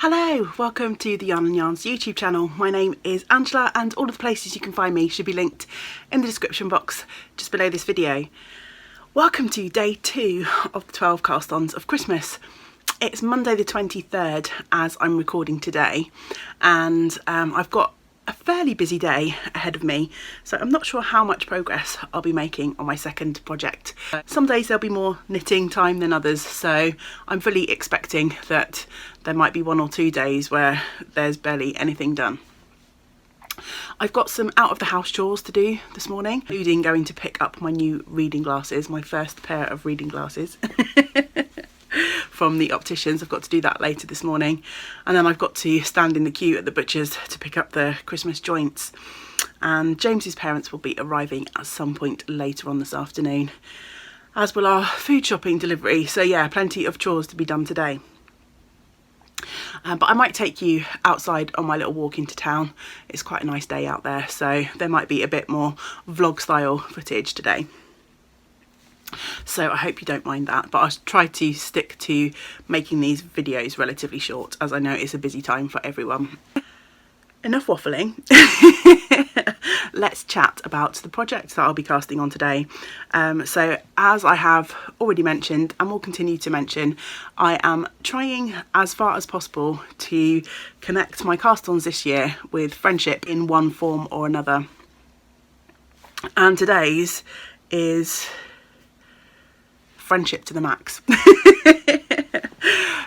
Hello, welcome to the Yarn and Yarns YouTube channel. My name is Angela and all of the places you can find me should be linked in the description box just below this video. Welcome to day 2 of the 12 cast ons of Christmas. It's Monday the 23rd as I'm recording today, and I've got a fairly busy day ahead of me, so I'm not sure how much progress I'll be making on my second project. Some days there'll be more knitting time than others, so I'm fully expecting that there might be 1 or 2 days where there's barely anything done. I've got some out of the house chores to do this morning, including going to pick up my new reading glasses, my first pair of reading glasses from the opticians. I've got to do that later this morning, and then I've got to stand in the queue at the butcher's to pick up the Christmas joints, and James's parents will be arriving at some point later on this afternoon, as will our food shopping delivery. So yeah, plenty of chores to be done today. But I might take you outside on my little walk into town. It's quite a nice day out there, so there might be a bit more vlog style footage today. So I hope you don't mind that, but I'll try to stick to making these videos relatively short, as I know it's a busy time for everyone. Enough waffling. Let's chat about the project that I'll be casting on today. So as I have already mentioned and will continue to mention, I am trying as far as possible to connect my cast-ons this year with friendship in one form or another. And today's is friendship to the max.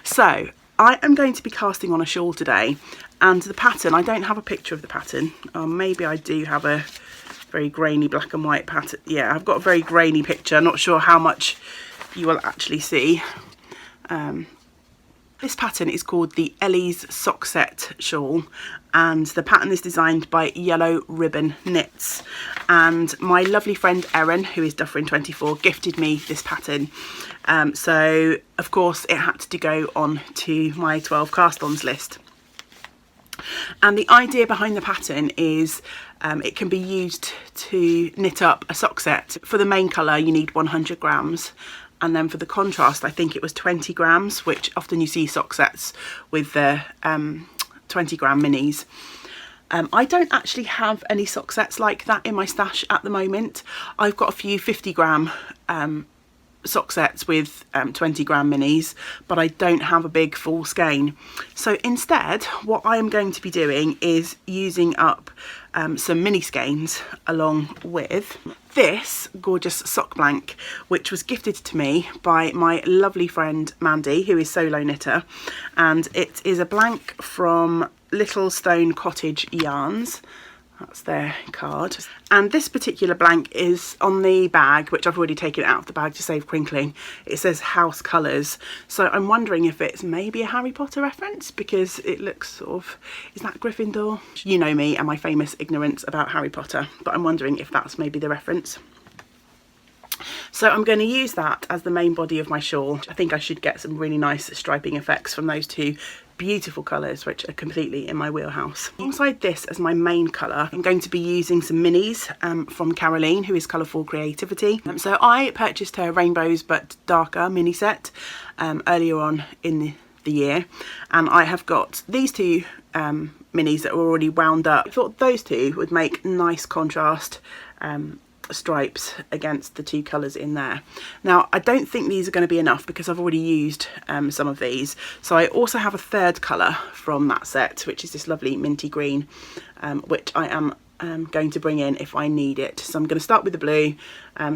So I am going to be casting on a shawl today, and the pattern, I don't have a picture of the pattern. Maybe I do have a very grainy black and white pattern. Yeah, I've got a very grainy picture. Not sure how much you will actually see. This pattern is called the Ellie's Sock Set Shawl, and the pattern is designed by Yellow Ribbon Knits, and my lovely friend Erin, who is Dufferin24, gifted me this pattern. So of course it had to go on to my 12 cast-ons list. And the idea behind the pattern is it can be used to knit up a sock set. For the main colour you need 100 grams, and then for the contrast I think it was 20 grams, which often you see sock sets with the 20 gram minis. I don't actually have any sock sets like that in my stash at the moment. I've got a few 50 gram sock sets with 20 gram minis, but I don't have a big full skein. So instead what I am going to be doing is using up some mini skeins along with this gorgeous sock blank, which was gifted to me by my lovely friend Mandy, who is Solo Knitter, and it is a blank from Little Stone Cottage Yarns. That's their card. And this particular blank is on the bag, which I've already taken out of the bag to save crinkling. It says House Colours. So I'm wondering if it's maybe a Harry Potter reference, because it looks sort of, is that Gryffindor? You know me and my famous ignorance about Harry Potter, but I'm wondering if that's maybe the reference. So I'm going to use that as the main body of my shawl. I think I should get some really nice striping effects from those two beautiful colours, which are completely in my wheelhouse. Alongside this as my main colour, I'm going to be using some minis from Caroline, who is Colourful Creativity. So I purchased her Rainbows But Darker mini set earlier on in the year, and I have got these two minis that are already wound up. I thought those two would make nice contrast stripes against the two colours in there. Now I don't think these are going to be enough because I've already used some of these, so I also have a third colour from that set, which is this lovely minty green, which I am going to bring in if I need it. So I'm going to start with the blue,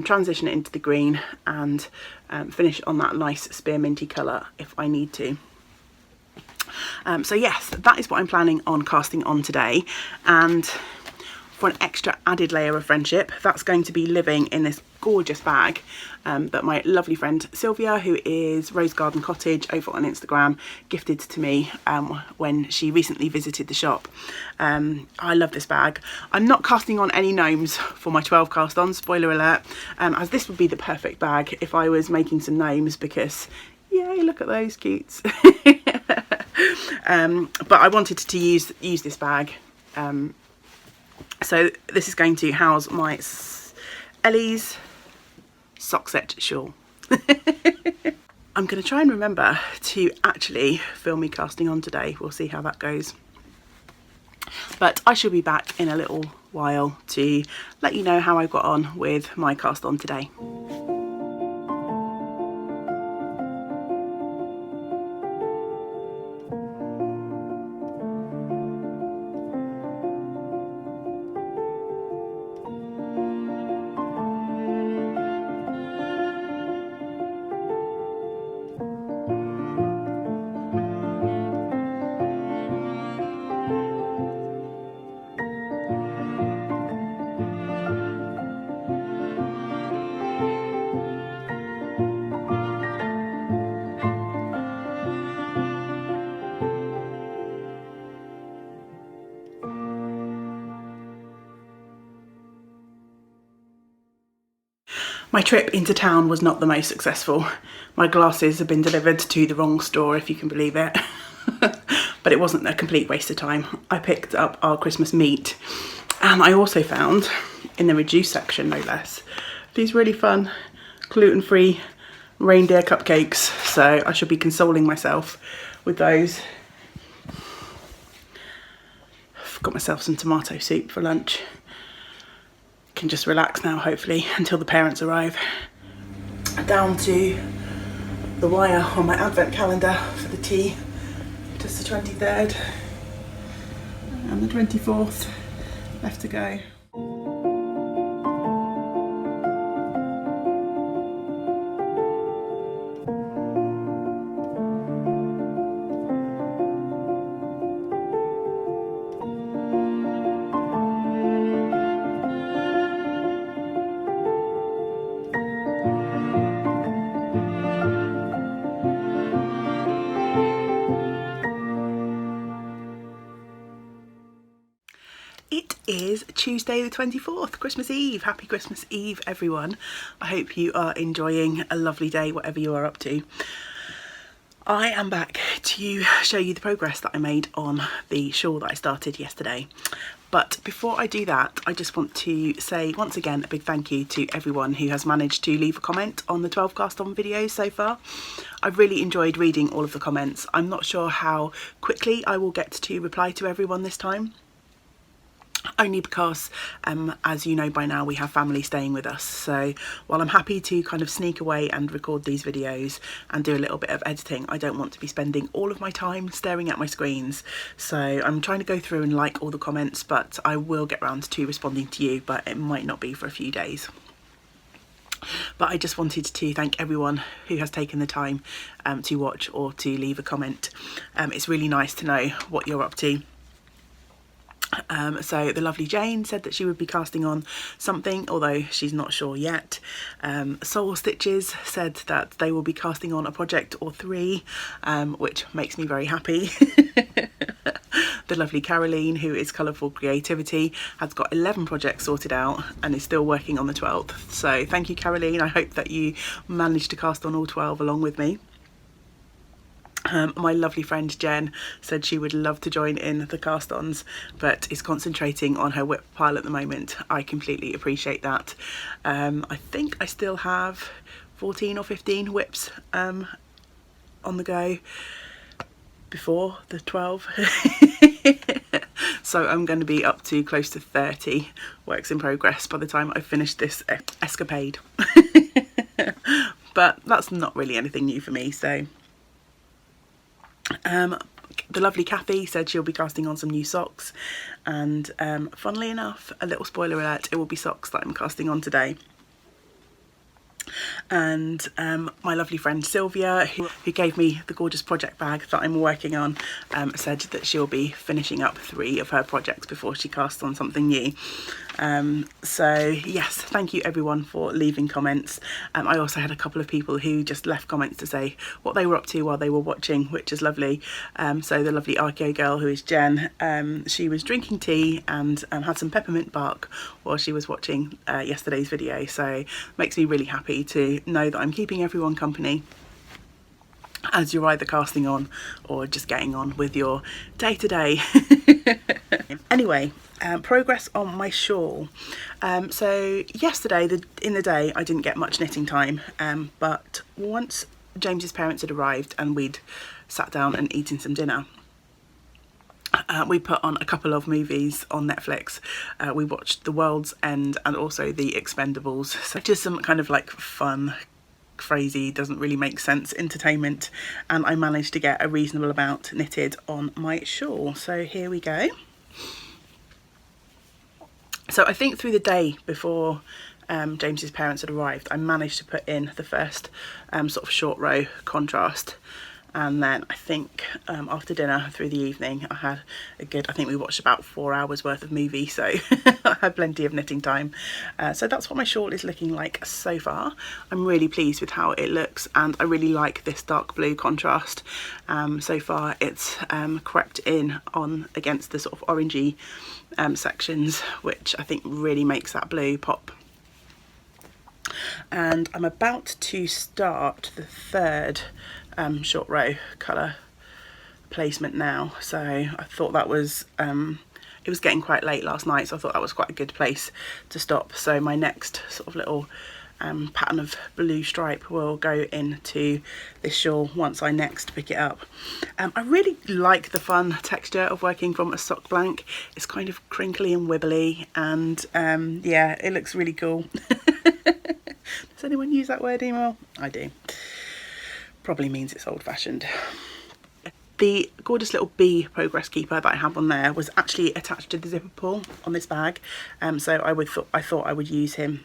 transition it into the green, and finish on that nice spearminty colour if I need to. So yes, that is what I'm planning on casting on today, and for an extra added layer of friendship, that's going to be living in this gorgeous bag that my lovely friend Sylvia, who is Rose Garden Cottage over on Instagram, gifted to me when she recently visited the shop. I love this bag. I'm not casting on any gnomes for my 12 cast on, spoiler alert, as this would be the perfect bag if I was making some gnomes, because yay, look at those cutes. But I wanted to use this bag. So this is going to house my Ellie's Sock Set Shawl. I'm going to try and remember to actually film me casting on today. We'll see how that goes. But I shall be back in a little while to let you know how I got on with my cast on today. My trip into town was not the most successful. My glasses have been delivered to the wrong store, if you can believe it. But it wasn't a complete waste of time. I picked up our Christmas meat, and I also found, in the reduced section no less, these really fun gluten-free reindeer cupcakes. So I should be consoling myself with those. I've got myself some tomato soup for lunch. Can just relax now, hopefully, until the parents arrive. Down to the wire on my advent calendar for the tea. Just the 23rd and the 24th left to go. It is Tuesday the 24th, Christmas Eve. Happy Christmas Eve, everyone. I hope you are enjoying a lovely day, whatever you are up to. I am back to show you the progress that I made on the shawl that I started yesterday. But before I do that, I just want to say once again a big thank you to everyone who has managed to leave a comment on the 12 cast on videos so far. I've really enjoyed reading all of the comments. I'm not sure how quickly I will get to reply to everyone this time. Only because, as you know by now, we have family staying with us. So while I'm happy to kind of sneak away and record these videos and do a little bit of editing, I don't want to be spending all of my time staring at my screens. So I'm trying to go through and like all the comments, but I will get round to responding to you, but it might not be for a few days. But I just wanted to thank everyone who has taken the time to watch or to leave a comment. It's really nice to know what you're up to. So the lovely Jane said that she would be casting on something, although she's not sure yet. Soul Stitches said that they will be casting on a project or 3, which makes me very happy. The lovely Caroline, who is Colourful Creativity, has got 11 projects sorted out and is still working on the 12th. So thank you, Caroline. I hope that you managed to cast on all 12 along with me. My lovely friend Jen said she would love to join in the cast-ons, but is concentrating on her whip pile at the moment. I completely appreciate that. I think I still have 14 or 15 whips on the go before the 12. So I'm going to be up to close to 30 works in progress by the time I finish this escapade. But that's not really anything new for me, so... The lovely Kathy said she'll be casting on some new socks, and funnily enough, a little spoiler alert, it will be socks that I'm casting on today. And my lovely friend Sylvia, who gave me the gorgeous project bag that I'm working on, said that she'll be finishing up 3 of her projects before she casts on something new. So yes, thank you everyone for leaving comments. I also had a couple of people who just left comments to say what they were up to while they were watching, which is lovely. So the lovely Archeo girl, who is Jen, she was drinking tea and had some peppermint bark while she was watching yesterday's video, so makes me really happy to know that I'm keeping everyone company as you're either casting on or just getting on with your day-to-day. Anyway, progress on my shawl. So yesterday in the day I didn't get much knitting time, but once James's parents had arrived and we'd sat down and eaten some dinner, we put on a couple of movies on Netflix. We watched The World's End and also The Expendables. So just some kind of like fun, crazy, doesn't really make sense entertainment, and I managed to get a reasonable amount knitted on my shawl. So here we go. So I think through the day before James's parents had arrived, I managed to put in the first sort of short row contrast, and then I think after dinner through the evening I had a good, I think we watched about 4 hours worth of movie, so I had plenty of knitting time. So that's what my shawl is looking like so far. I'm really pleased with how it looks, and I really like this dark blue contrast. So far it's crept in on against the sort of orangey sections, which I think really makes that blue pop. And I'm about to start the third short row colour placement now, so I thought that was it was getting quite late last night, so I thought that was quite a good place to stop. So my next sort of little pattern of blue stripe will go into this shawl once I next pick it up. I really like the fun texture of working from a sock blank. It's kind of crinkly and wibbly, and yeah, it looks really cool. Does anyone use that word anymore? I do. Probably means it's old-fashioned. The gorgeous little bee progress keeper that I have on there was actually attached to the zipper pull on this bag, so I thought I would use him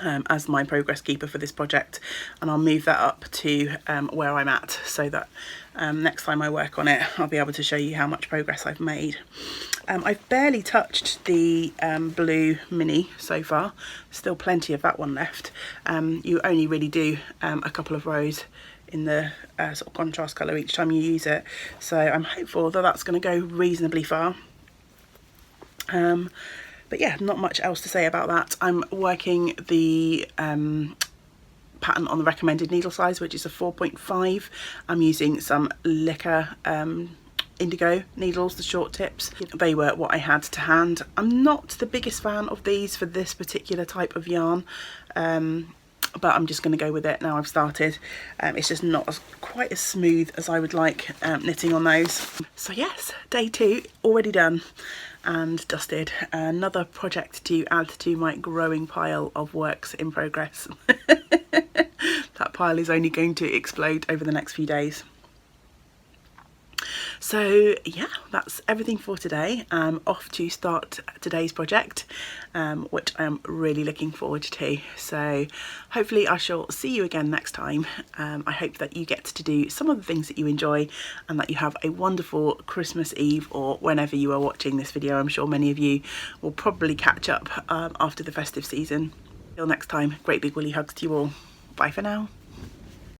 as my progress keeper for this project, and I'll move that up to where I'm at, so that next time I work on it I'll be able to show you how much progress I've made. I've barely touched the blue mini so far, still plenty of that one left. You only really do a couple of rows in the sort of contrast colour each time you use it, so I'm hopeful that that's going to go reasonably far. But yeah, not much else to say about that. I'm working the pattern on the recommended needle size, which is a 4.5. I'm using some Licker indigo needles, the short tips. They were what I had to hand. I'm not the biggest fan of these for this particular type of yarn, but I'm just going to go with it now I've started. It's just not quite as smooth as I would like knitting on those. So yes, day 2 already done and dusted. Another project to add to my growing pile of works in progress. That pile is only going to explode over the next few days. So yeah, that's everything for today. I'm off to start today's project, which I'm really looking forward to. So hopefully I shall see you again next time. I hope that you get to do some of the things that you enjoy, and that you have a wonderful Christmas Eve, or whenever you are watching this video. I'm sure many of you will probably catch up after the festive season. Till next time, great big woolly hugs to you all. Bye for now.